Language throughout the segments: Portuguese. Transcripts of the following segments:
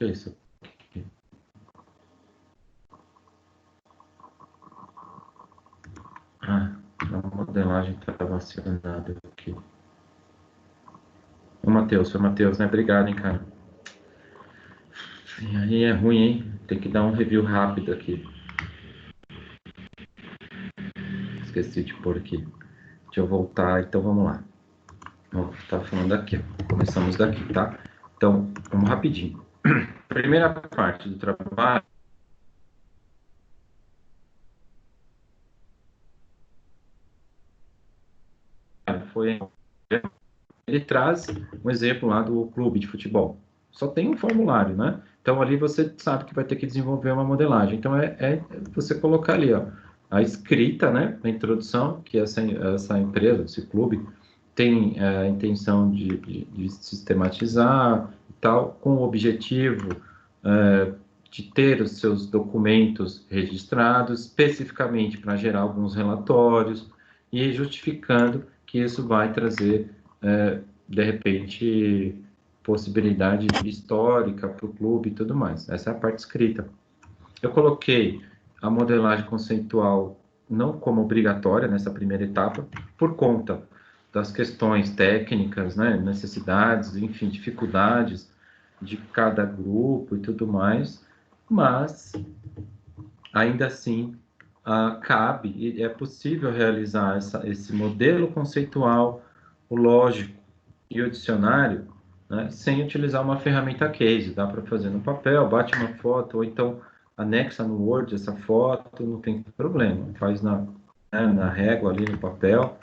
que é isso aqui? Ah, a modelagem estava acionada aqui. Foi o Matheus, né? Obrigado, hein, cara. E aí é ruim, hein? Tem que dar um review rápido aqui. Esqueci de pôr aqui. Deixa eu voltar, então vamos lá. Tá falando aqui, ó. Começamos daqui, tá? Então, vamos rapidinho. Primeira parte do trabalho foi... Ele traz um exemplo lá do clube de futebol. Só tem um formulário, né? Então, ali você sabe que vai ter que desenvolver uma modelagem. Então, é você colocar ali, ó, a escrita, né? A introdução, que essa empresa, esse clube, tem a intenção de sistematizar e tal, com o objetivo de ter os seus documentos registrados, especificamente para gerar alguns relatórios e justificando que isso vai trazer, de repente, possibilidade histórica para o clube e tudo mais. Essa é a parte escrita. Eu coloquei a modelagem conceitual não como obrigatória nessa primeira etapa, por conta das questões técnicas, né, necessidades, enfim, dificuldades de cada grupo e tudo mais, mas ainda assim cabe e é possível realizar esse modelo conceitual, o lógico e o dicionário, né, sem utilizar uma ferramenta case. Dá para fazer no papel, bate uma foto, ou então anexa no Word essa foto, não tem problema. Faz na régua ali no papel.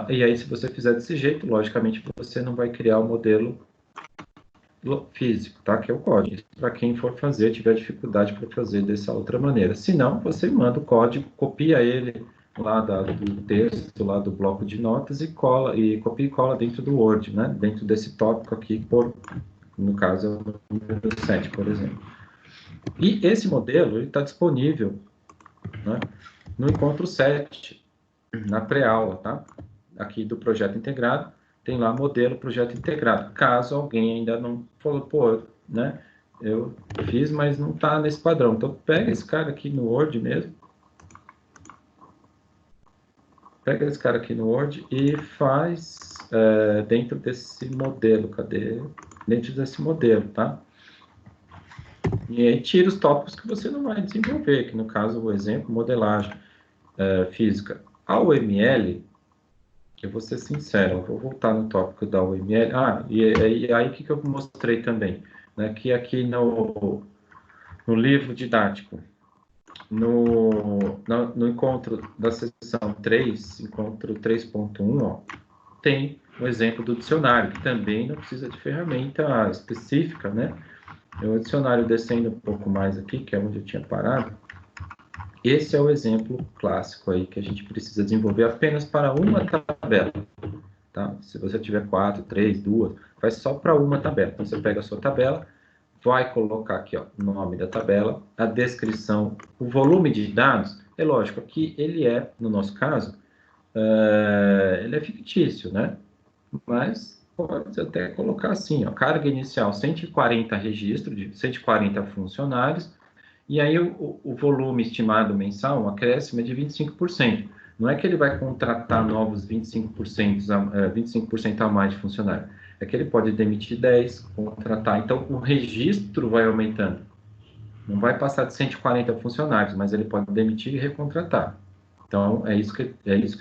E aí, se você fizer desse jeito, logicamente você não vai criar o modelo físico, tá? Que é o código. Para quem for fazer, tiver dificuldade para fazer dessa outra maneira. Se não, você manda o código, copia ele lá do texto, lá do bloco de notas e copia e cola dentro do Word, né? Dentro desse tópico aqui, no caso, é o número 7, por exemplo. E esse modelo está disponível, né, no encontro 7, na pré-aula, tá? Aqui do projeto integrado, tem lá modelo projeto integrado. Caso alguém ainda não falou, pô, né? Eu fiz, mas não está nesse padrão. Então, pega esse cara aqui no Word mesmo. Pega esse cara aqui no Word e faz dentro desse modelo. Cadê? Dentro desse modelo, tá? E aí tira os tópicos que você não vai desenvolver, que no caso, o exemplo, modelagem física. A UML, eu vou ser sincero, eu vou voltar no tópico da UML. E aí o que eu mostrei também? Né, que aqui no livro didático, no encontro da seção 3, encontro 3.1, ó, tem o exemplo do dicionário, que também não precisa de ferramenta específica, né? O dicionário descendo um pouco mais aqui, que é onde eu tinha parado, esse é o exemplo clássico aí que a gente precisa desenvolver apenas para uma tabela. Tá? Se você tiver 4, 3, 2, faz só para uma tabela. Então você pega a sua tabela, vai colocar aqui, ó, o nome da tabela, a descrição, o volume de dados. É lógico, aqui ele no nosso caso, ele é fictício, né? Mas pode até colocar assim, ó, carga inicial 140 registros, de 140 funcionários, e aí o volume estimado mensal, um acréscimo é de 25%. Não é que ele vai contratar novos 25% a mais de funcionário. É que ele pode demitir 10, contratar. Então, o registro vai aumentando. Não vai passar de 140 funcionários, mas ele pode demitir e recontratar. Então, é isso que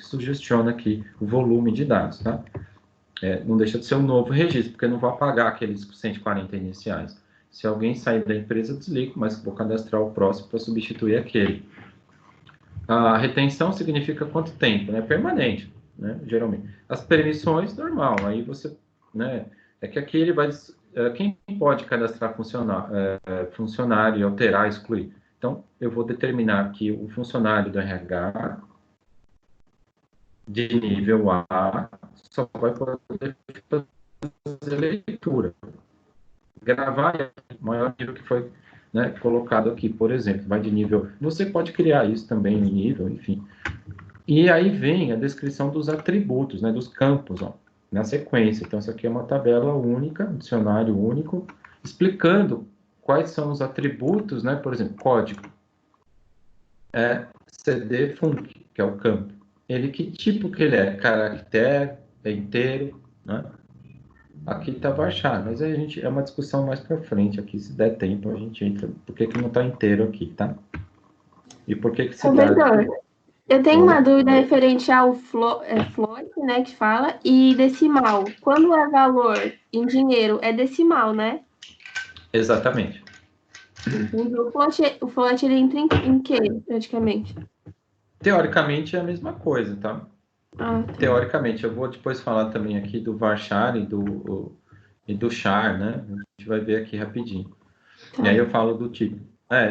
sugestiona aqui o volume de dados, tá? Não deixa de ser um novo registro, porque eu não vou apagar aqueles 140 iniciais. Se alguém sair da empresa, eu desligo, mas vou cadastrar o próximo para substituir aquele. A retenção significa quanto tempo, né? Permanente, né? Geralmente. As permissões, normal. Aí você, né? É que aqui ele vai... Quem pode cadastrar funcionário e alterar, excluir? Então, eu vou determinar que o funcionário do RH de nível A só vai poder fazer leitura. Gravar o maior nível que foi, né, colocado aqui, por exemplo, vai de nível. Você pode criar isso também em nível, enfim. E aí vem a descrição dos atributos, né, dos campos, ó, na sequência. Então, isso aqui é uma tabela única, um dicionário único, explicando quais são os atributos, né? Por exemplo, código é CD func, que é o campo. Ele, que tipo que ele é? Caractere, é inteiro, né? Aqui está varchar, mas aí a gente é uma discussão mais para frente aqui, se der tempo a gente entra. Por que que não está inteiro aqui, tá? E por que que se dá? Professor, eu tenho uma Oi? dúvida referente ao float, né, que fala, e decimal. Quando é valor em dinheiro, é decimal, né? Exatamente. Entendi. O float ele entra em quê, praticamente? Teoricamente é a mesma coisa, tá? Ah, tá. Teoricamente, eu vou depois falar também aqui do varchar e do char, né? A gente vai ver aqui rapidinho. E Tá, aí eu falo do tipo.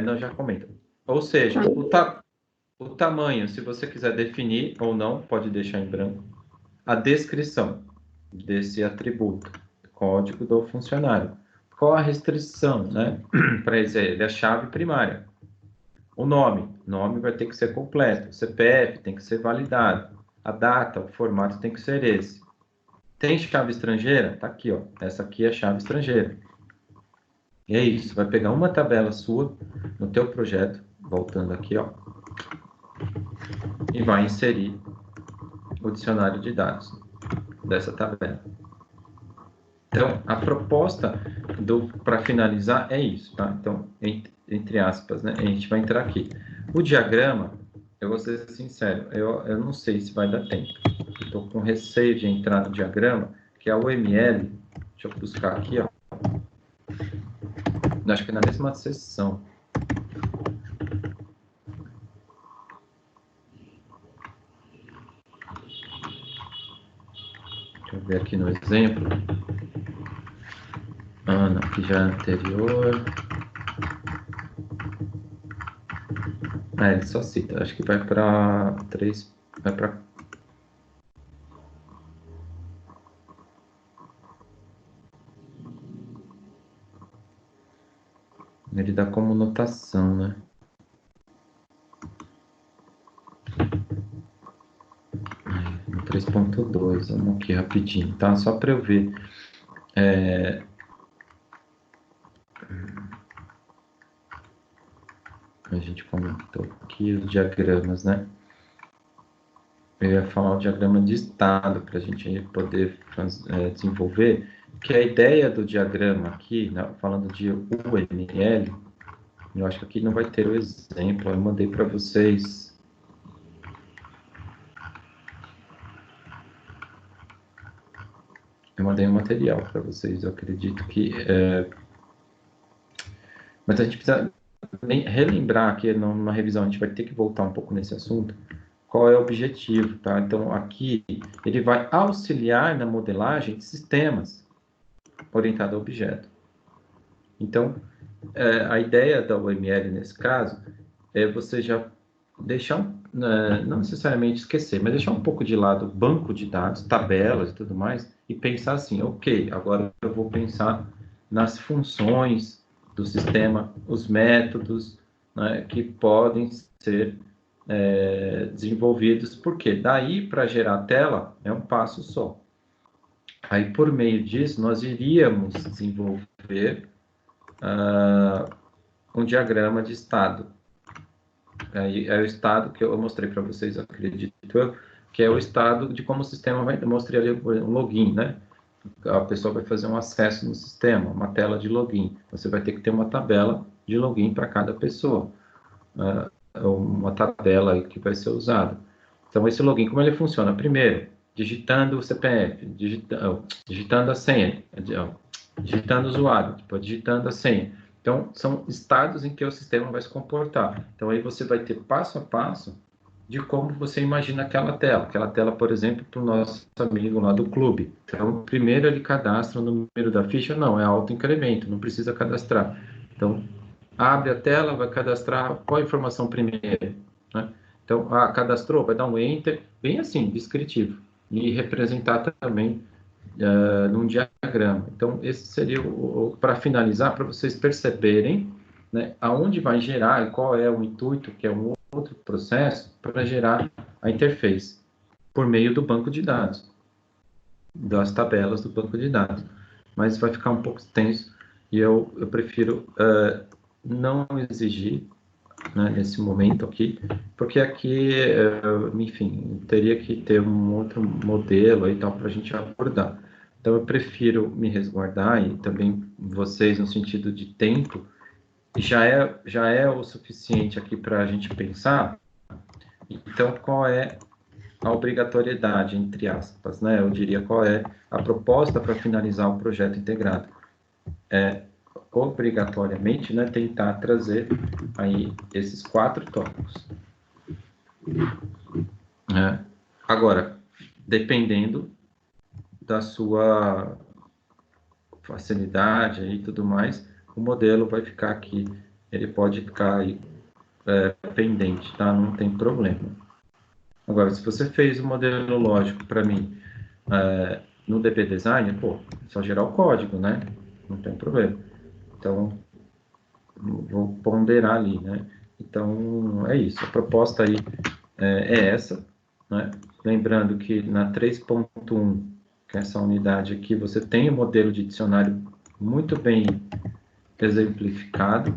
Não, já comenta. Ou tá. seja, o tamanho, se você quiser definir ou não, pode deixar em branco. A descrição desse atributo, código do funcionário. Qual a restrição, né? Para ele é a chave primária. O nome vai ter que ser completo. O CPF tem que ser validado. A data, o formato tem que ser esse. Tem chave estrangeira? Tá aqui, ó. Essa aqui é a chave estrangeira. E é isso. Vai pegar uma tabela sua no teu projeto, voltando aqui, ó, e vai inserir o dicionário de dados dessa tabela. Então, a proposta para finalizar é isso, tá? Então, entre aspas, né? A gente vai entrar aqui. O diagrama, eu vou ser sincero, eu não sei se vai dar tempo. Estou com receio de entrar no diagrama, que é o ML. Deixa eu buscar aqui, ó. Acho que é na mesma sessão. Deixa eu ver aqui no exemplo. Ana, que já é anterior. Ele só cita. Acho que vai para 3. Vai para. Ele dá como notação, né? No 3.2. Vamos aqui rapidinho, tá? Só para eu ver. A gente comentou aqui os diagramas, né? Eu ia falar o diagrama de estado para a gente poder desenvolver, que a ideia do diagrama aqui, né, falando de UML, eu acho que aqui não vai ter o exemplo, eu mandei para vocês. Eu mandei um material para vocês, eu acredito que. Mas a gente precisa relembrar aqui, numa revisão, a gente vai ter que voltar um pouco nesse assunto, qual é o objetivo, tá? Então, aqui, ele vai auxiliar na modelagem de sistemas orientado a objeto. Então, a ideia da UML nesse caso é você já deixar, não necessariamente esquecer, mas deixar um pouco de lado o banco de dados, tabelas e tudo mais, e pensar assim, ok, agora eu vou pensar nas funções do sistema, os métodos, né, que podem ser desenvolvidos, porque daí para gerar a tela é um passo só. Aí, por meio disso, nós iríamos desenvolver um diagrama de estado. Aí é o estado que eu mostrei para vocês, acredito eu, que é o estado de como o sistema vai. Eu mostrei ali um login, né? A pessoa vai fazer um acesso no sistema, uma tela de login. Você vai ter que ter uma tabela de login para cada pessoa, uma tabela que vai ser usada. Então, esse login, como ele funciona? Primeiro, digitando o CPF, digitando a senha, digitando o usuário, depois digitando a senha. Então, são estados em que o sistema vai se comportar. Então, aí você vai ter passo a passo de como você imagina aquela tela. Aquela tela, por exemplo, para o nosso amigo lá do clube. Então, primeiro ele cadastra o número da ficha, não, é auto-incremento, não precisa cadastrar. Então, abre a tela, vai cadastrar qual a informação primeiro, né? Então, cadastrou, vai dar um Enter, bem assim, descritivo, e representar também num diagrama. Então, esse seria para finalizar, para vocês perceberem, né, aonde vai gerar e qual é o intuito, que é um outro processo, para gerar a interface, por meio do banco de dados, das tabelas do banco de dados. Mas vai ficar um pouco extenso, E eu prefiro não exigir, né, nesse momento aqui, porque aqui, enfim, teria que ter um outro modelo aí tal para a gente abordar. Então, eu prefiro me resguardar, e também vocês, no sentido de tempo, já é o suficiente aqui para a gente pensar. Então, qual é a obrigatoriedade, entre aspas, né? Eu diria qual é a proposta para finalizar o projeto integrado. Obrigatoriamente, né, tentar trazer aí esses 4 tópicos. Agora, dependendo da sua facilidade e tudo mais, o modelo vai ficar aqui, ele pode ficar aí, pendente, tá? Não tem problema. Agora, se você fez o modelo lógico para mim no DP Design, pô, é só gerar o código, né? Não tem problema. Então, vou ponderar ali, né? Então, é isso. A proposta aí é essa, né? Lembrando que na 3.1, que é essa unidade aqui, você tem o modelo de dicionário muito bem exemplificado.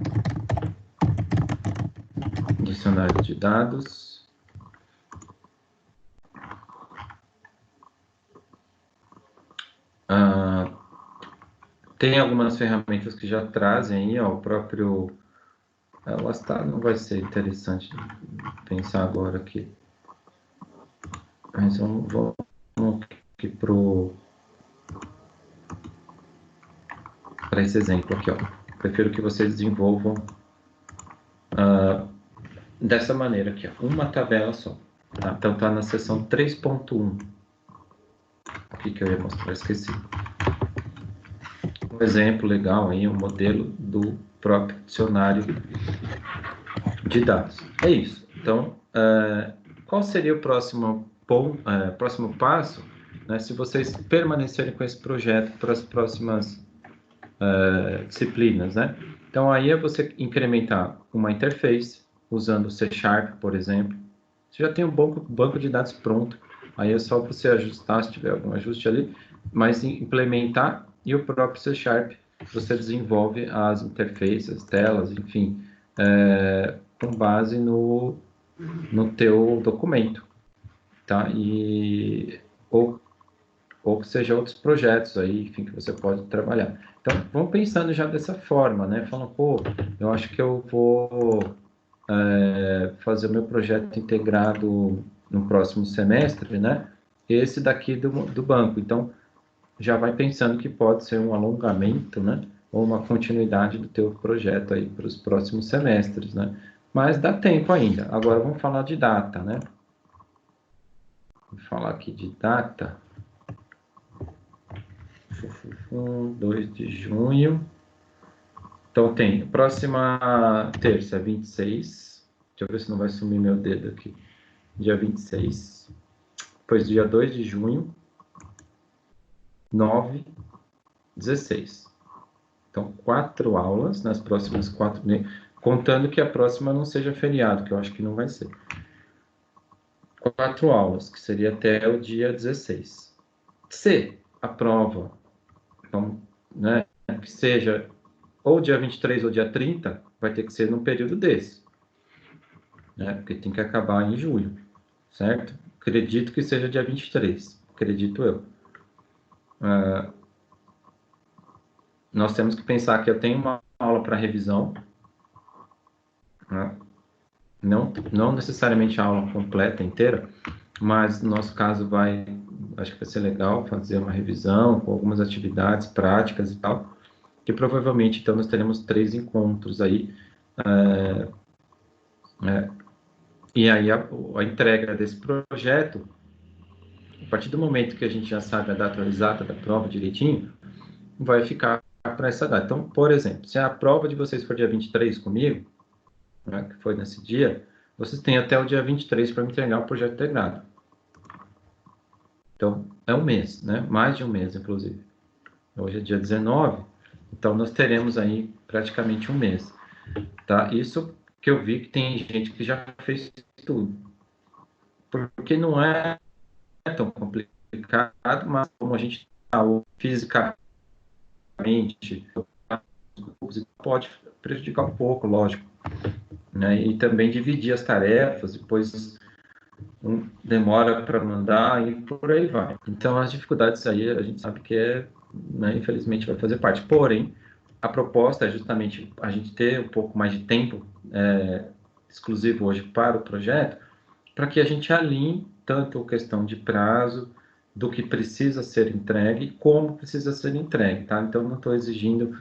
Dicionário de dados. Tem algumas ferramentas que já trazem aí, ó, o próprio... Lá está, não vai ser interessante pensar agora aqui. Mas vamos aqui para esse exemplo aqui, ó. Prefiro que vocês desenvolvam dessa maneira aqui, ó, uma tabela só. Tá? Então tá na seção 3.1. Aqui que eu ia mostrar, esqueci. Um exemplo legal aí, um modelo do próprio dicionário de dados. É isso. Então, qual seria o próximo passo, né, se vocês permanecerem com esse projeto para as próximas disciplinas, né? Então, aí é você incrementar uma interface, usando o C Sharp, por exemplo. Você já tem um banco de dados pronto, aí é só você ajustar, se tiver algum ajuste ali, mas implementar, e o próprio C Sharp, você desenvolve as interfaces, telas, enfim, com base no teu documento, tá? Ou seja, outros projetos aí, enfim, que você pode trabalhar. Então, vamos pensando já dessa forma, né? Falando, pô, eu acho que eu vou fazer o meu projeto integrado no próximo semestre, né? Esse daqui do banco. Então, já vai pensando que pode ser um alongamento, né? Ou uma continuidade do teu projeto aí para os próximos semestres, né? Mas dá tempo ainda. Agora vamos falar de data, né? Vou falar aqui de data. 2 de junho. Então tem próxima terça, 26. Deixa eu ver se não vai sumir meu dedo aqui. Dia 26. Depois dia 2 de junho. 9, 16. Então, 4 aulas nas próximas 4, contando que a próxima não seja feriado, que eu acho que não vai ser. 4 aulas, que seria até o dia 16. Se a prova, então, né, que seja ou dia 23 ou dia 30, vai ter que ser num período desse, né, porque tem que acabar em julho, certo? Acredito que seja dia 23, acredito eu. Nós temos que pensar que eu tenho uma aula para revisão, né? Não necessariamente a aula completa, inteira, mas no nosso caso acho que vai ser legal fazer uma revisão com algumas atividades práticas e tal, que provavelmente então nós teremos 3 encontros aí, e aí a entrega desse projeto, a partir do momento que a gente já sabe a data exata da prova direitinho, vai ficar para essa data. Então, por exemplo, se a prova de vocês for dia 23 comigo, né, que foi nesse dia, vocês têm até o dia 23 para me entregar o projeto integrado. Então, é um mês, né? Mais de um mês, inclusive. Hoje é dia 19, então nós teremos aí praticamente um mês, tá? Isso que eu vi que tem gente que já fez tudo. Porque não é tão complicado, mas como a gente está fisicamente, grupos, pode prejudicar um pouco, lógico, né? E também dividir as tarefas, depois demora para mandar e por aí vai. Então, as dificuldades aí, a gente sabe que né, infelizmente vai fazer parte. Porém, a proposta é justamente a gente ter um pouco mais de tempo exclusivo hoje para o projeto, para que a gente alinhe tanto a questão de prazo, do que precisa ser entregue, como precisa ser entregue, tá? Então, não estou exigindo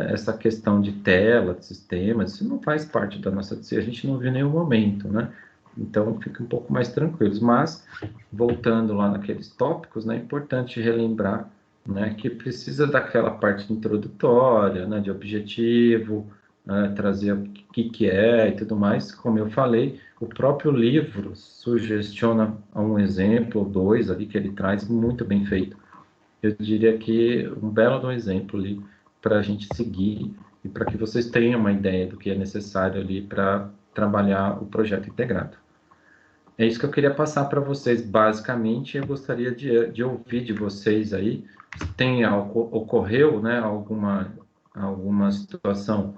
essa questão de tela, de sistemas, isso não faz parte da nossa... A gente não vê nenhum momento, né? Então, fica um pouco mais tranquilos. Mas, voltando lá naqueles tópicos, né, é importante relembrar, né, que precisa daquela parte introdutória, né, de objetivo, trazer o que é e tudo mais. Como eu falei, o próprio livro sugestiona um exemplo ou dois ali que ele traz muito bem feito. Eu diria que um belo de um exemplo ali para a gente seguir e para que vocês tenham uma ideia do que é necessário ali para trabalhar o projeto integrado. É isso que eu queria passar para vocês, basicamente. Eu gostaria de ouvir de vocês aí, se ocorreu, né, alguma situação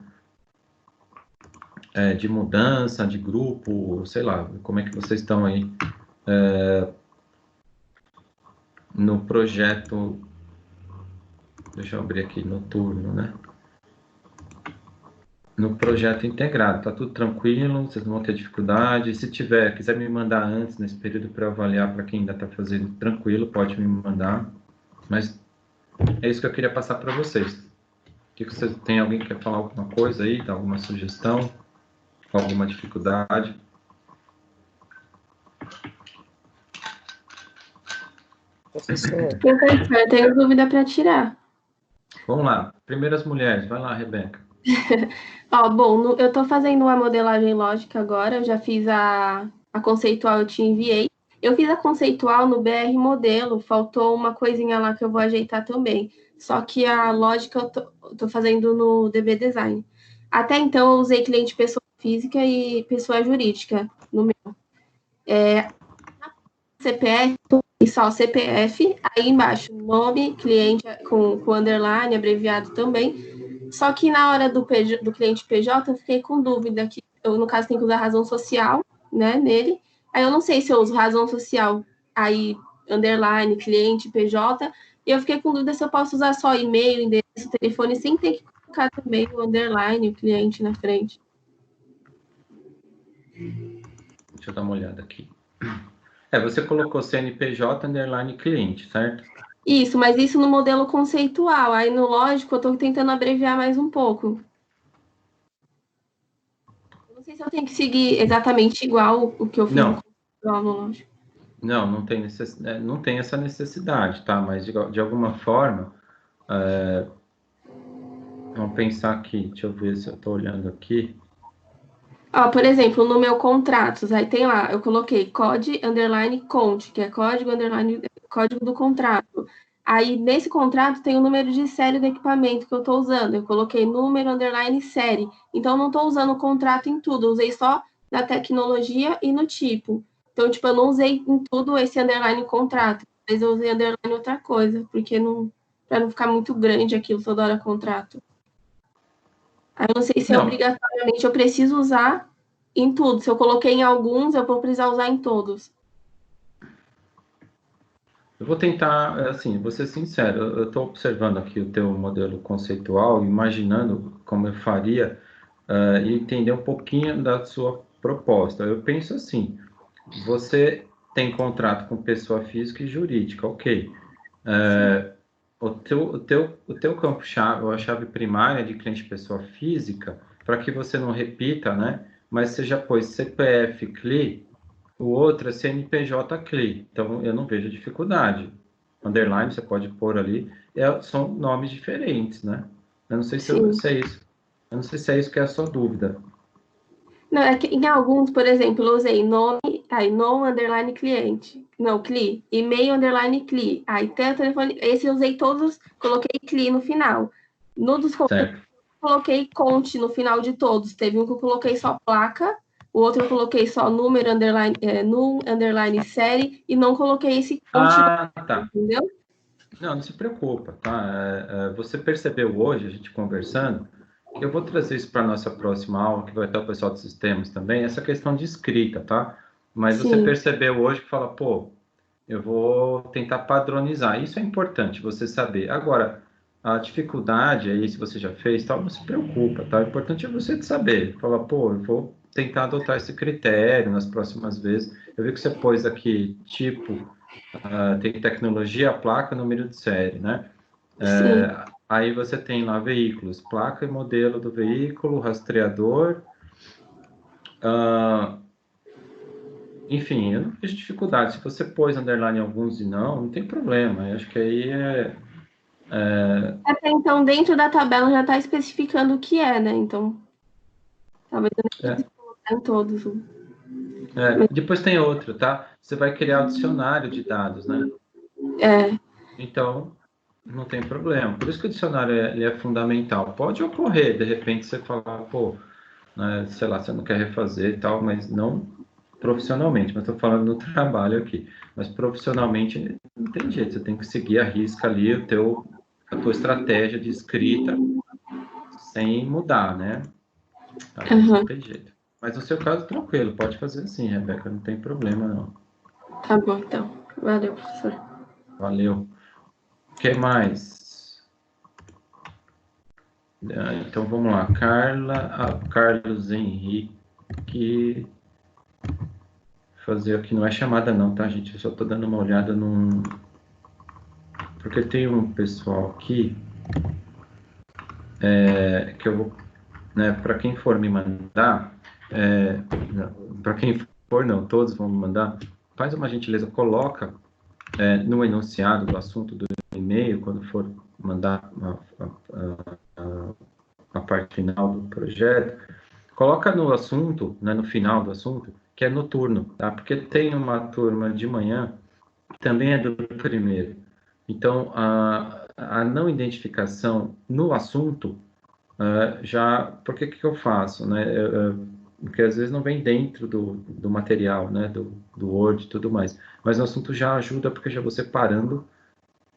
de mudança de grupo, sei lá, como é que vocês estão aí no projeto, deixa eu abrir aqui, noturno, né? No projeto integrado, tá tudo tranquilo, vocês não vão ter dificuldade. Se quiser me mandar antes, nesse período, para avaliar para quem ainda está fazendo tranquilo, pode me mandar. Mas é isso que eu queria passar para vocês. Tem alguém que quer falar alguma coisa aí, dar alguma sugestão, alguma dificuldade? Professor, Eu tenho dúvida para tirar. Vamos lá, primeiras mulheres, vai lá, Rebeca. Bom, eu estou fazendo uma modelagem lógica agora, eu já fiz a conceitual, eu te enviei. Eu fiz a conceitual no BR Modelo, faltou uma coisinha lá que eu vou ajeitar também. Só que a lógica eu tô fazendo no DB Design. Até então, eu usei cliente pessoa física e pessoa jurídica no meu. CPF, e só CPF, aí embaixo, nome, cliente com underline, abreviado também. Só que na hora do cliente PJ, eu fiquei com dúvida, que eu, no caso, tenho que usar razão social, né, nele. Aí eu não sei se eu uso razão social, aí, underline, cliente, PJ, e eu fiquei com dúvida se eu posso usar só e-mail, endereço, telefone, sem ter que colocar também o underline, o cliente na frente. Deixa eu dar uma olhada aqui. Você colocou CNPJ underline cliente, certo? Isso, mas isso no modelo conceitual. Aí no lógico eu estou tentando abreviar mais um pouco. Eu não sei se eu tenho que seguir exatamente igual o que eu fiz no conceitual no lógico. Não tem essa necessidade, tá? Mas de alguma forma, vamos pensar aqui, deixa eu ver se eu estou olhando aqui. Por exemplo, no meu contratos, aí tem lá, eu coloquei code underline cont, que é código underline código do contrato. Aí nesse contrato tem o número de série do equipamento que eu estou usando. Eu coloquei número underline série. Então eu não estou usando o contrato em tudo, eu usei só na tecnologia e no tipo. Então, tipo, eu não usei em tudo esse underline contrato. Mas eu usei underline outra coisa, porque para não ficar muito grande aquilo toda hora contrato. Aí eu não sei se obrigatoriamente eu preciso usar em tudo. Se eu coloquei em alguns, eu vou precisar usar em todos. Eu vou tentar, assim, vou ser sincero, eu estou observando aqui o teu modelo conceitual, imaginando como eu faria e entender um pouquinho da sua proposta. Eu penso assim, você tem contrato com pessoa física e jurídica, ok. O teu campo-chave, a chave primária de cliente pessoa física, para que você não repita, né? Mas você já pôs CPF CLI, o outro é CNPJ CLI. Então, eu não vejo dificuldade. Underline, você pode pôr ali. São nomes diferentes, né? Eu não sei se é isso. Eu não sei se é isso que é a sua dúvida. Não, é que em alguns, por exemplo, eu usei nome, aí nome underline cliente. Não, CLI. E-mail underline CLI. Aí tem o telefone. Esse eu usei todos, coloquei CLI no final. No dos Certo. coloquei conte no final de todos. Teve um que eu coloquei só placa, o outro eu coloquei só número underline, num underline série, e não coloquei esse conte. Tá. Entendeu? Não se preocupa, tá? Você percebeu hoje, a gente conversando, que eu vou trazer isso para a nossa próxima aula, que vai estar o pessoal de sistemas também, essa questão de escrita, tá? Mas você Sim, percebeu hoje que fala, pô, eu vou tentar padronizar. Isso é importante você saber. Agora, a dificuldade aí, se você já fez, tal, não se preocupa, tá? O importante é você saber. Falar, pô, eu vou tentar adotar esse critério nas próximas vezes. Eu vi que você pôs aqui, tipo, tem tecnologia, placa, número de série, né? sim. Aí você tem lá veículos, placa e modelo do veículo, rastreador, ah, enfim, eu não vejo dificuldade. Se você pôs underline em alguns e não tem problema. Eu acho que aí Até então, dentro da tabela já está especificando o que é, né? Então, talvez eu nem é, precise colocar em todos. Mas, depois tem outro, tá? Você vai criar o dicionário de dados, né? é, Então, não tem problema. Por isso que o dicionário ele é fundamental. Pode ocorrer, de repente, você falar, pô, né, sei lá, você não quer refazer e tal, mas não profissionalmente, mas estou falando no trabalho aqui. Mas profissionalmente não tem jeito, você tem que seguir a risca ali a tua estratégia de escrita sem mudar, né? Aí não aham, tem jeito. Mas no seu caso, tranquilo, pode fazer assim, Rebeca, não tem problema não. tá bom, então. Valeu, professor. Valeu. O que mais? Então vamos lá, Carlos Henrique, fazer aqui, não é chamada não, tá, gente? Eu só estou dando uma olhada porque tem um pessoal aqui que eu vou, né, para quem for me mandar, para quem for não, todos vão me mandar, faz uma gentileza, coloca no enunciado do assunto do e-mail, quando for mandar a parte final do projeto, coloca no assunto, né, no final do assunto, que é noturno, tá? Porque tem uma turma de manhã, também é do primeiro. Então, a não identificação no assunto, já, que eu faço, né? Porque às vezes não vem dentro do material, né? Do Word e tudo mais. Mas o assunto já ajuda, porque já vou separando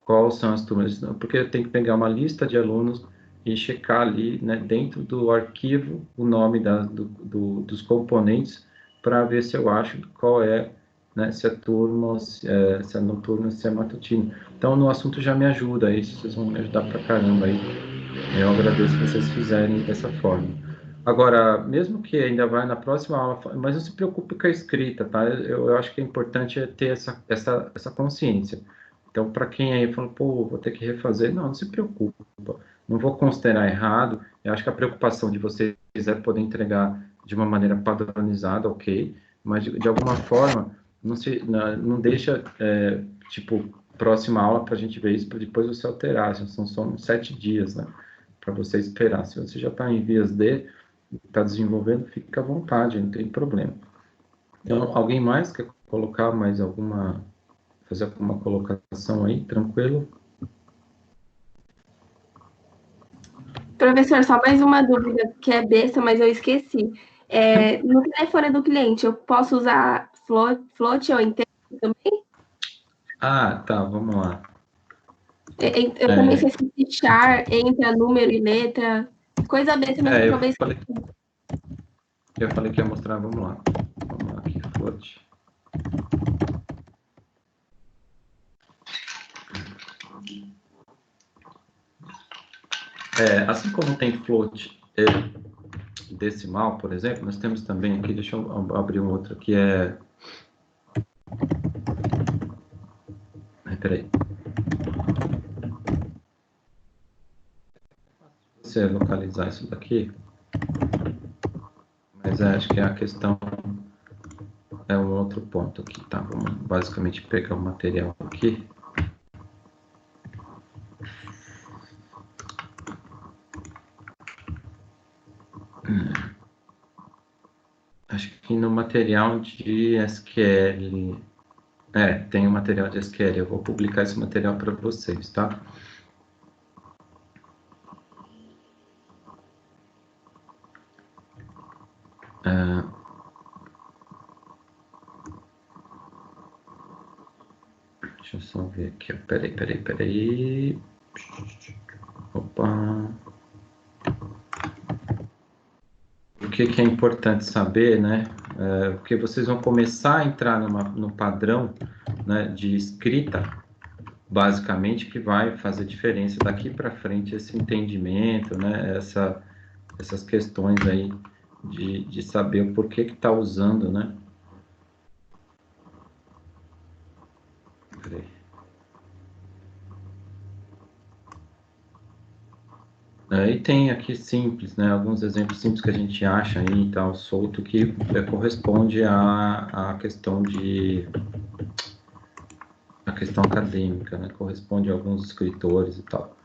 quais são as turmas, porque eu tenho que pegar uma lista de alunos e checar ali, né, dentro do arquivo, o nome dos componentes, para ver se eu acho qual é, né, se é turma, se é noturno, se é matutino. Então, no assunto já me ajuda, aí vocês vão me ajudar pra caramba aí. Eu agradeço vocês fizerem dessa forma. Agora, mesmo que ainda vai na próxima aula, mas não se preocupe com a escrita, tá? Eu acho que é importante ter essa consciência. Então, para quem aí fala, pô, vou ter que refazer, não se preocupa. Não vou considerar errado. Eu acho que a preocupação de vocês é poder entregar de uma maneira padronizada, ok, mas de alguma forma, não deixa, tipo, próxima aula para a gente ver isso, para depois você alterar. São só 7 dias, né? Para você esperar. Se você já está em vias de, está desenvolvendo, fica à vontade, não tem problema. Então, alguém mais quer colocar mais fazer alguma colocação aí, tranquilo? Professor, só mais uma dúvida que é besta, mas eu esqueci. No telefone do cliente, eu posso usar float ou inteiro também? Ah, tá, vamos lá. Eu também sei se char entra número e letra. Coisa besta, mas eu É, acabei. eu falei que ia mostrar, vamos lá. Vamos lá aqui, float. Assim como tem float decimal, por exemplo, nós temos também aqui, deixa eu abrir um outro aqui, peraí, você localizar isso daqui, mas acho que a questão é um outro ponto aqui, tá? Vamos basicamente pegar o material aqui. Acho que no material de SQL, tem o material de SQL, eu vou publicar esse material para vocês, tá? Deixa eu só ver aqui. Peraí. Opa. O que é importante saber, né? Porque vocês vão começar a entrar no padrão, né, de escrita, basicamente, que vai fazer diferença daqui para frente, esse entendimento, né? Essas questões aí de saber o porquê que está usando, né? Peraí. E tem aqui simples, né? Alguns exemplos simples que a gente acha aí e tal, solto, que corresponde à questão a questão acadêmica, né? Corresponde a alguns escritores e tal.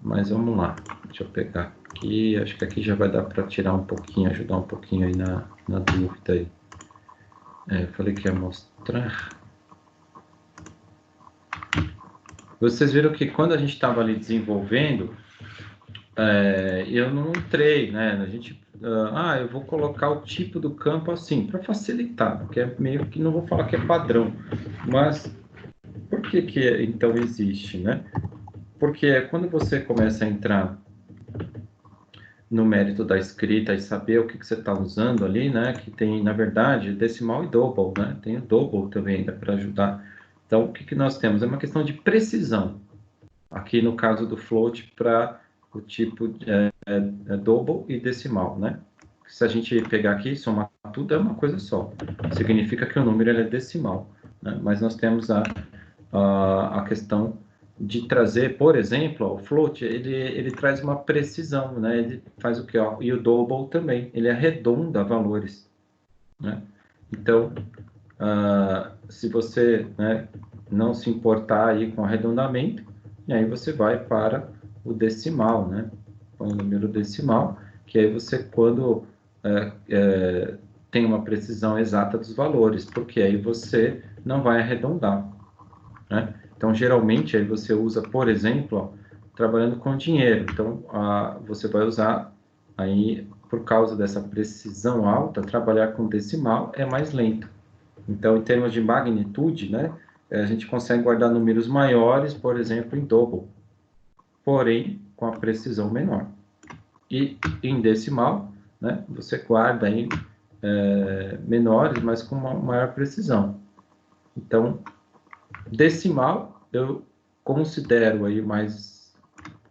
Mas vamos lá, deixa eu pegar aqui, acho que aqui já vai dar para tirar um pouquinho, ajudar um pouquinho aí na dúvida aí. Eu falei que ia mostrar. Vocês viram que quando a gente estava ali desenvolvendo, eu não entrei, né? A gente, eu vou colocar o tipo do campo assim, para facilitar, porque é meio que, não vou falar que é padrão, mas por que então existe, né? Porque quando você começa a entrar no mérito da escrita e saber o que você está usando ali, né? Que tem, na verdade, decimal e double, né? Tem o double também ainda para ajudar. Então, o que nós temos? É uma questão de precisão. Aqui no caso do float, para o tipo double e decimal, né? Se a gente pegar aqui, somar tudo é uma coisa só. Significa que o número ele é decimal, né? Mas nós temos a questão de trazer, por exemplo, o float, ele traz uma precisão, né? Ele faz o que? E o double também, ele arredonda valores, né? Então, se você, né, não se importar aí com arredondamento, e aí você vai para o decimal, né? Põe o número decimal, que aí você, quando tem uma precisão exata dos valores, porque aí você não vai arredondar, né? Então, geralmente, aí você usa, por exemplo, trabalhando com dinheiro. Então, você vai usar, aí, por causa dessa precisão alta, trabalhar com decimal é mais lento. Então, em termos de magnitude, né, a gente consegue guardar números maiores, por exemplo, em double, porém, com a precisão menor. E em decimal, né, você guarda aí menores, mas com uma maior precisão. Então, decimal, eu considero aí mais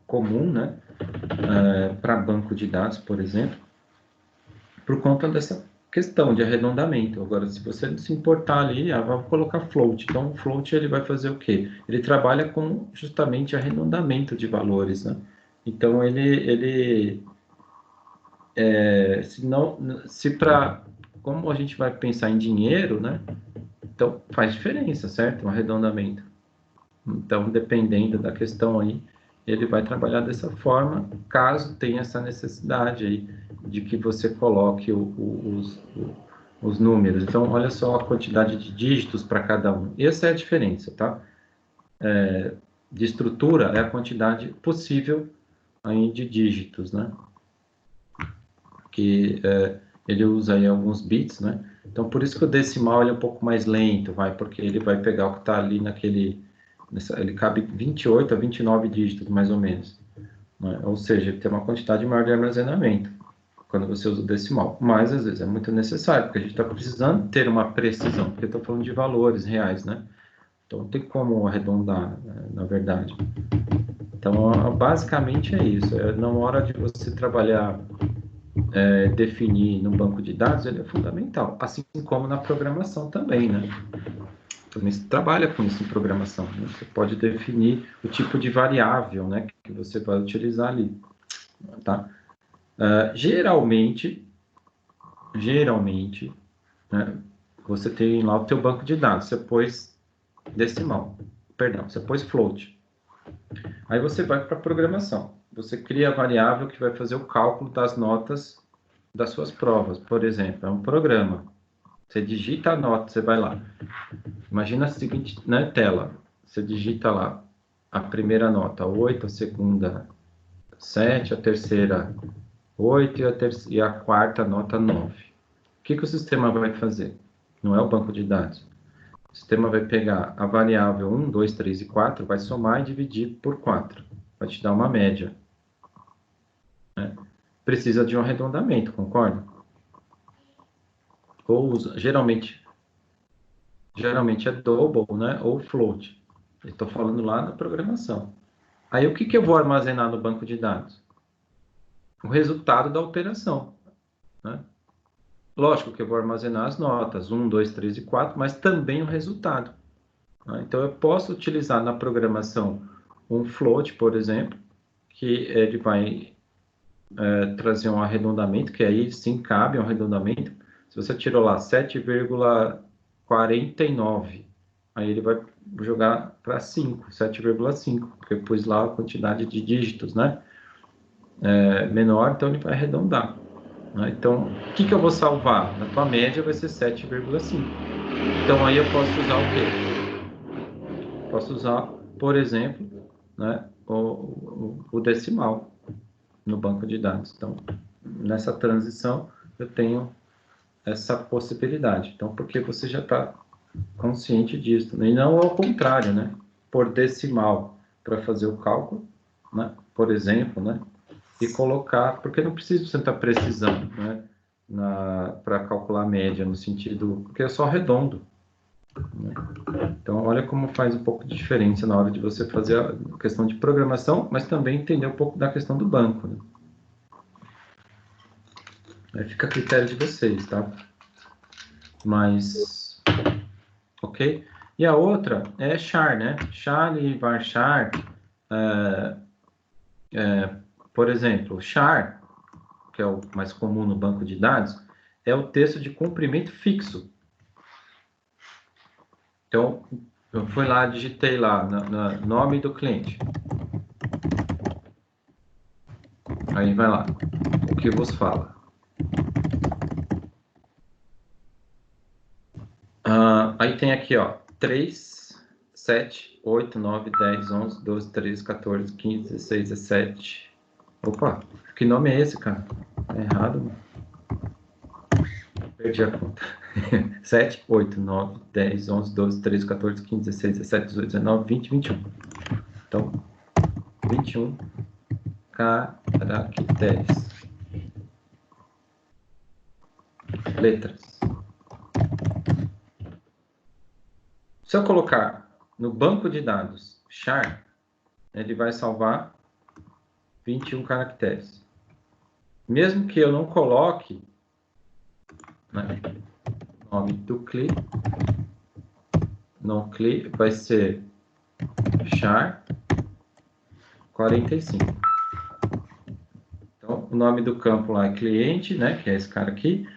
comum, né, para banco de dados, por exemplo, por conta dessa questão de arredondamento. Agora, se você não se importar ali, vamos colocar float. Então, o float ele vai fazer o quê? Ele trabalha com justamente arredondamento de valores, né? Então, como a gente vai pensar em dinheiro, né? Então, faz diferença, certo? Um arredondamento. Então, dependendo da questão aí, ele vai trabalhar dessa forma, caso tenha essa necessidade aí de que você coloque os números. Então, olha só a quantidade de dígitos para cada um. Essa é a diferença, tá? De estrutura é a quantidade possível aí de dígitos, né? Que ele usa aí alguns bits, né? Então, por isso que o decimal ele é um pouco mais lento, porque ele vai pegar o que está ali ele cabe 28 a 29 dígitos, mais ou menos, né? Ou seja, ele tem uma quantidade maior de armazenamento quando você usa o decimal. Mas, às vezes, é muito necessário, porque a gente está precisando ter uma precisão, porque eu estou falando de valores reais, né? Então, não tem como arredondar, na verdade. Então, basicamente é isso. Na hora de você trabalhar, definir no banco de dados, ele é fundamental. Assim como na programação também, né? Também se trabalha com isso em programação, né? Você pode definir o tipo de variável, né, que você vai utilizar ali, tá? Geralmente, né, você tem lá o teu banco de dados, você pôs você pôs float. Aí você vai para a programação. Você cria a variável que vai fazer o cálculo das notas das suas provas. Por exemplo, é um programa. Você digita a nota, você vai lá. Imagina a seguinte, na tela, você digita lá a primeira nota 8, a segunda 7, a terceira 8 e a quarta nota 9. O que o sistema vai fazer? Não é o banco de dados. O sistema vai pegar a variável 1, 2, 3 e 4, vai somar e dividir por 4. Vai te dar uma média. Né? Precisa de um arredondamento, concorda? Ou geralmente é double, né? Ou float. Eu estou falando lá na programação. Aí o que eu vou armazenar no banco de dados? O resultado da operação. Né? Lógico que eu vou armazenar as notas, 1, 2, 3 e 4, mas também o resultado. Né? Então eu posso utilizar na programação um float, por exemplo, que ele vai trazer um arredondamento, que aí sim cabe um arredondamento. Se você tirou lá 7,49, aí ele vai jogar para 5, 7,5, porque eu pus lá a quantidade de dígitos, né? Menor, então ele vai arredondar. Né? Então, o que eu vou salvar? Na tua média vai ser 7,5. Então, aí eu posso usar o quê? Posso usar, por exemplo, né, o decimal no banco de dados. Então, nessa transição, eu tenho essa possibilidade. Então, porque você já está consciente disso. Né? E não ao contrário, né? Por decimal para fazer o cálculo, né? Por exemplo, né? E colocar, porque não precisa tanta precisão, né? Para calcular a média, no sentido, porque é só redondo. Né? Então, olha como faz um pouco de diferença na hora de você fazer a questão de programação, mas também entender um pouco da questão do banco. Né? Aí fica a critério de vocês, tá? Mas, ok? E a outra é char, né? Char e varchar, por exemplo, char, que é o mais comum no banco de dados, é o texto de comprimento fixo. Então, eu fui lá, digitei lá, nome do cliente. Aí vai lá, o que vos fala. Aí tem aqui, ó, 3, 7, 8, 9, 10, 11, 12, 13, 14, 15, 16, 17. Opa, que nome é esse, cara? É errado, mano. Perdi a conta. 7, 8, 9, 10, 11, 12, 13, 14, 15, 16, 17, 18, 19, 20, 21. Então, 21 caracteres. Letras. Se eu colocar no banco de dados char, ele vai salvar 21 caracteres. Mesmo que eu não coloque, né, nome do CLI, no CLI vai ser char 45. Então, o nome do campo lá é cliente, né, que é esse cara aqui,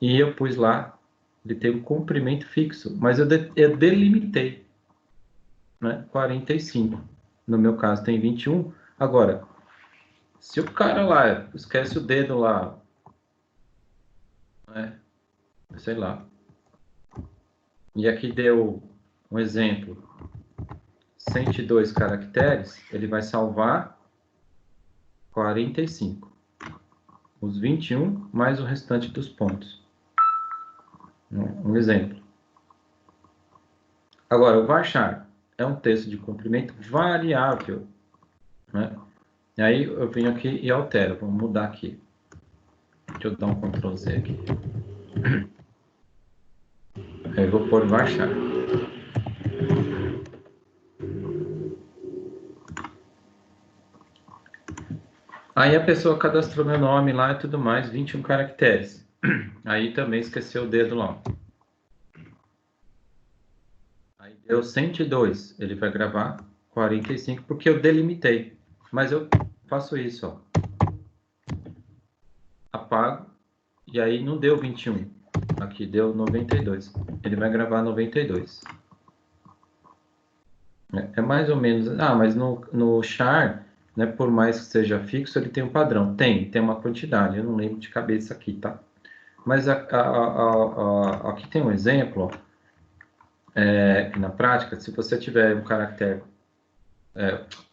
e eu pus lá, ele tem um comprimento fixo, mas eu delimitei, né, 45. No meu caso tem 21. Agora, se o cara lá esquece o dedo lá, né, sei lá, e aqui deu um exemplo, 102 caracteres, ele vai salvar 45. Os 21 mais o restante dos pontos. Um exemplo. Agora, o varchar é um texto de comprimento variável. Né? E aí eu venho aqui e altero. Vamos mudar aqui. Deixa eu dar um Ctrl Z aqui. Aí eu vou pôr varchar. Aí a pessoa cadastrou meu nome lá e tudo mais, 21 caracteres. Aí também esqueceu o dedo lá. Aí deu 102. Ele vai gravar 45 porque eu delimitei. Mas eu faço isso, ó. Apago. E aí não deu 21. Aqui deu 92. Ele vai gravar 92. É mais ou menos... Ah, mas no char, né, por mais que seja fixo, ele tem um padrão. Tem uma quantidade. Eu não lembro de cabeça aqui, tá? Mas aqui tem um exemplo, ó, que na prática, se você tiver um caractere,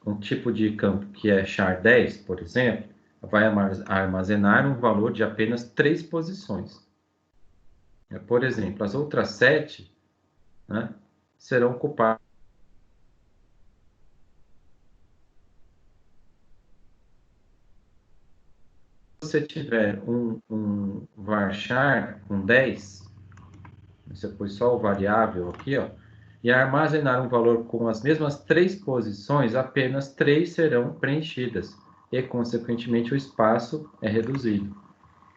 um tipo de campo que é char 10, por exemplo, vai armazenar um valor de apenas 3 posições. Por exemplo, as outras 7, né, serão ocupados. Se você tiver um varchar com 10, você pôs só o variável aqui, ó, e armazenar um valor com as mesmas 3 posições, apenas 3 serão preenchidas, e, consequentemente, o espaço é reduzido.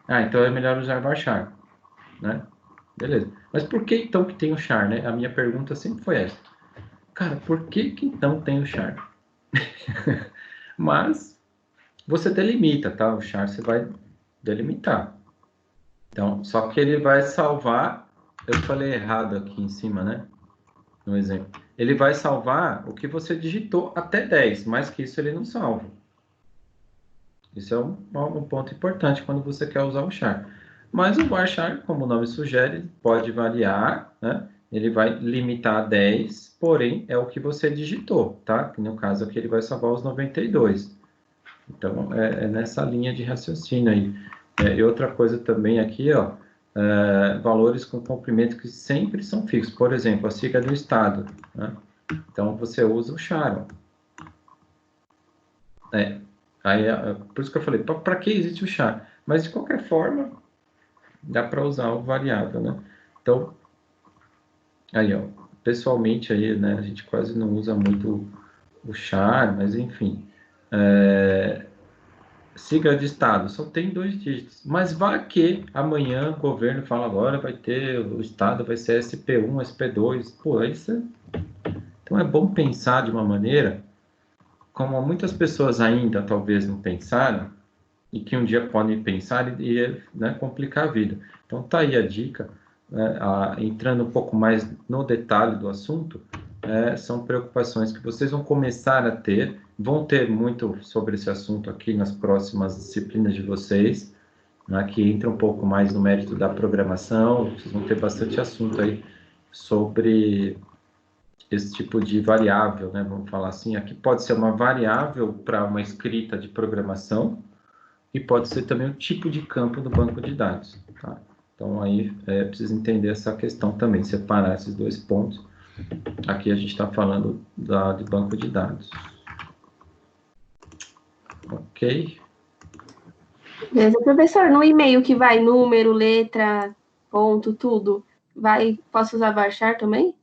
Então é melhor usar varchar, né? Beleza. Mas por que, então, que tem o char, né? A minha pergunta sempre foi essa. Cara, por que então tem o char? Mas você delimita, tá? O char você vai delimitar. Então, só que ele vai salvar... Eu falei errado aqui em cima, né? No exemplo. Ele vai salvar o que você digitou até 10, mais que isso ele não salva. Isso é um ponto importante quando você quer usar o char. Mas o varchar, como o nome sugere, pode variar, né? Ele vai limitar a 10, porém é o que você digitou, tá? No caso aqui ele vai salvar os 92. Então é nessa linha de raciocínio aí. E outra coisa também aqui, ó, valores com comprimento que sempre são fixos. Por exemplo, a sigla do estado, né? Então você usa o char. Aí, por isso que eu falei, para que existe o char? Mas de qualquer forma, dá para usar o variável, né? Então, aí, ó, pessoalmente aí, né, a gente quase não usa muito o char, mas enfim. Sigla de estado, só tem 2 dígitos. Mas vai que amanhã o governo fala agora vai ter, o estado vai ser SP1, SP2. Pô, isso então é bom pensar de uma maneira, como muitas pessoas ainda talvez não pensaram, e que um dia podem pensar e né, complicar a vida. Então tá aí a dica, né, entrando um pouco mais no detalhe do assunto, são preocupações que vocês vão começar a ter, vão ter muito sobre esse assunto aqui nas próximas disciplinas de vocês, né, que entra um pouco mais no mérito da programação, vocês vão ter bastante assunto aí sobre esse tipo de variável, né, vamos falar assim, aqui pode ser uma variável para uma escrita de programação, e pode ser também o tipo de campo do banco de dados. Tá? Então, aí precisa entender essa questão também, separar esses 2 pontos. Aqui a gente está falando de banco de dados. Ok? Beleza, professor, no e-mail que vai número, letra, ponto, tudo, posso usar varchar também?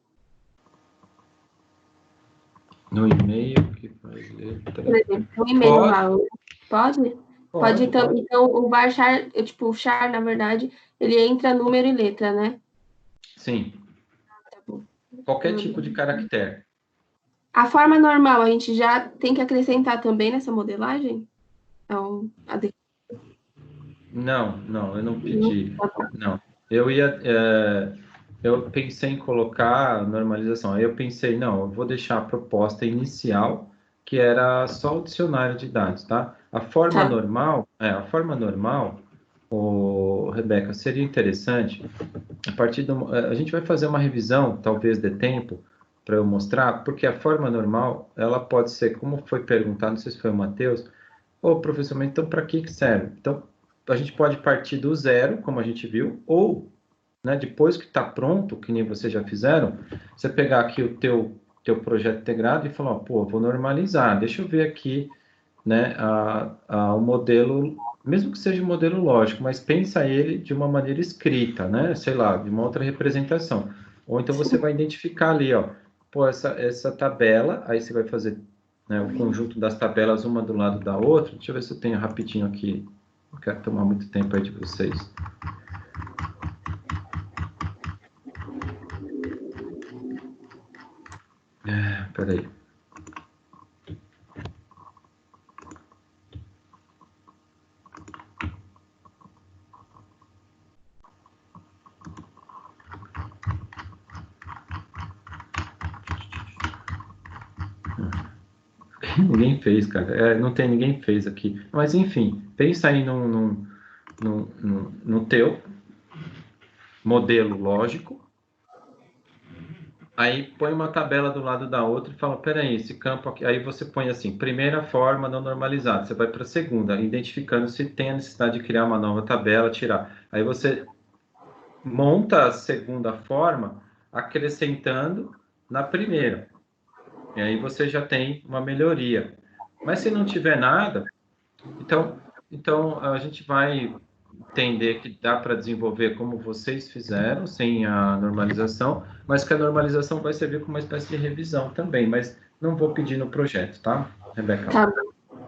No e-mail que vai letra... Por exemplo, no e-mail lá, pode? Pode, então, Pode. então o varchar, tipo, o char, na verdade, ele entra número e letra, né? Sim. Tá bom. Qualquer tipo de caractere. A forma normal, a gente já tem que acrescentar também nessa modelagem? Então, Não, eu não pedi. Não. Eu pensei em colocar a normalização. Aí eu pensei, não, eu vou deixar a proposta inicial, que era só o dicionário de dados, tá? Tá. A forma normal, Rebeca, seria interessante, a gente vai fazer uma revisão, talvez dê tempo, para eu mostrar, porque a forma normal, ela pode ser, como foi perguntado, não sei se foi o Matheus, ô professor, mas então para que serve? Então, a gente pode partir do zero, como a gente viu, ou, né, depois que está pronto, que nem vocês já fizeram, você pegar aqui o teu projeto integrado e falar, ó, pô, vou normalizar, deixa eu ver aqui, né, o modelo, mesmo que seja um modelo lógico, mas pensa ele de uma maneira escrita, né, sei lá, de uma outra representação. Ou então você vai identificar ali, ó, pô, essa tabela, aí você vai fazer, né, o conjunto das tabelas uma do lado da outra. Deixa eu ver se eu tenho rapidinho aqui, não quero tomar muito tempo aí de vocês. Peraí. Ninguém fez, cara. Não tem ninguém fez aqui. Mas enfim, pensa aí no teu modelo lógico. Aí põe uma tabela do lado da outra e fala, peraí, esse campo aqui. Aí você põe assim, primeira forma não normalizada. Você vai para a segunda, identificando se tem a necessidade de criar uma nova tabela, tirar. Aí você monta a segunda forma, acrescentando na primeira. E aí você já tem uma melhoria. Mas se não tiver nada, então a gente vai entender que dá para desenvolver como vocês fizeram, sem a normalização, mas que a normalização vai servir como uma espécie de revisão também, mas não vou pedir no projeto, tá, Rebeca? Tá,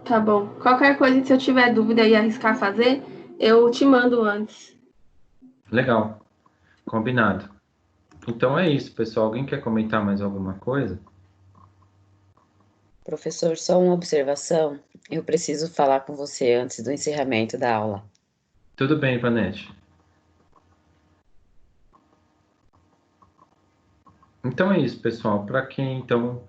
tá bom. Qualquer coisa, se eu tiver dúvida e arriscar fazer, eu te mando antes. Legal, combinado. Então é isso, pessoal. Alguém quer comentar mais alguma coisa? Professor, só uma observação. Eu preciso falar com você antes do encerramento da aula. Tudo bem, Vanete. Então é isso, pessoal. Para quem então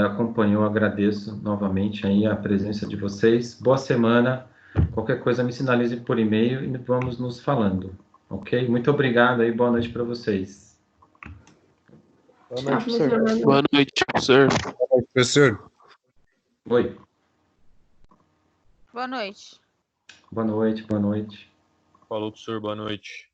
acompanhou, agradeço novamente aí a presença de vocês. Boa semana. Qualquer coisa me sinalize por e-mail e vamos nos falando, ok? Muito obrigado aí. Boa noite para vocês. Boa Tchau, noite, professor. professor. Boa noite, professor. Boa noite, professor. Oi. Boa noite. Boa noite. Boa noite. Falou, professor. Boa noite.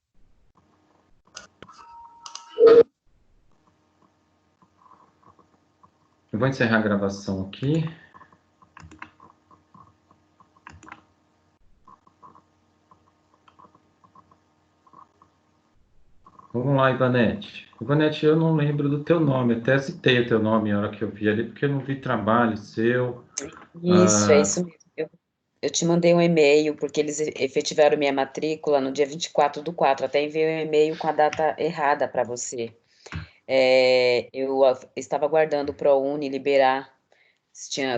Eu vou encerrar a gravação aqui. Vamos lá, Ivanete. Ivanete, eu não lembro do teu nome. Até citei o teu nome na hora que eu vi ali, porque eu não vi trabalho seu. Isso, é isso mesmo. Eu te mandei um e-mail, porque eles efetivaram minha matrícula no dia 24/4. Até enviei um e-mail com a data errada para você. Eu estava aguardando o ProUni liberar se tinha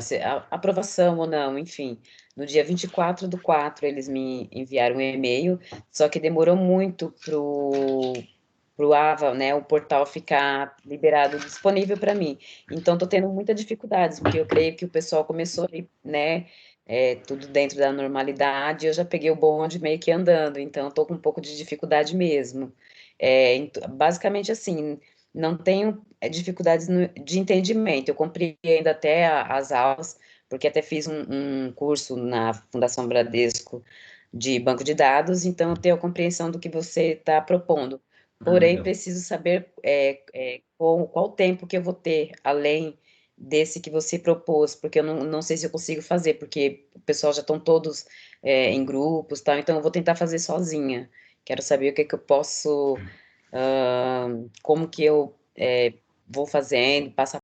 aprovação ou não, enfim. No dia 24/4, eles me enviaram um e-mail, só que demorou muito pro AVA, né, o portal ficar liberado, disponível para mim. Então, estou tendo muita dificuldades, porque eu creio que o pessoal começou, né, tudo dentro da normalidade, eu já peguei o bonde meio que andando, então estou com um pouco de dificuldade mesmo. Basicamente assim, não tenho dificuldades de entendimento, eu compreendo até as aulas, porque até fiz um curso na Fundação Bradesco de banco de dados, então eu tenho a compreensão do que você está propondo. Porém, Legal. preciso saber qual o tempo que eu vou ter, além desse que você propôs, porque eu não sei se eu consigo fazer, porque o pessoal já estão todos em grupos, tá? Então eu vou tentar fazer sozinha. Quero saber o que eu posso, como que eu vou fazendo, passo a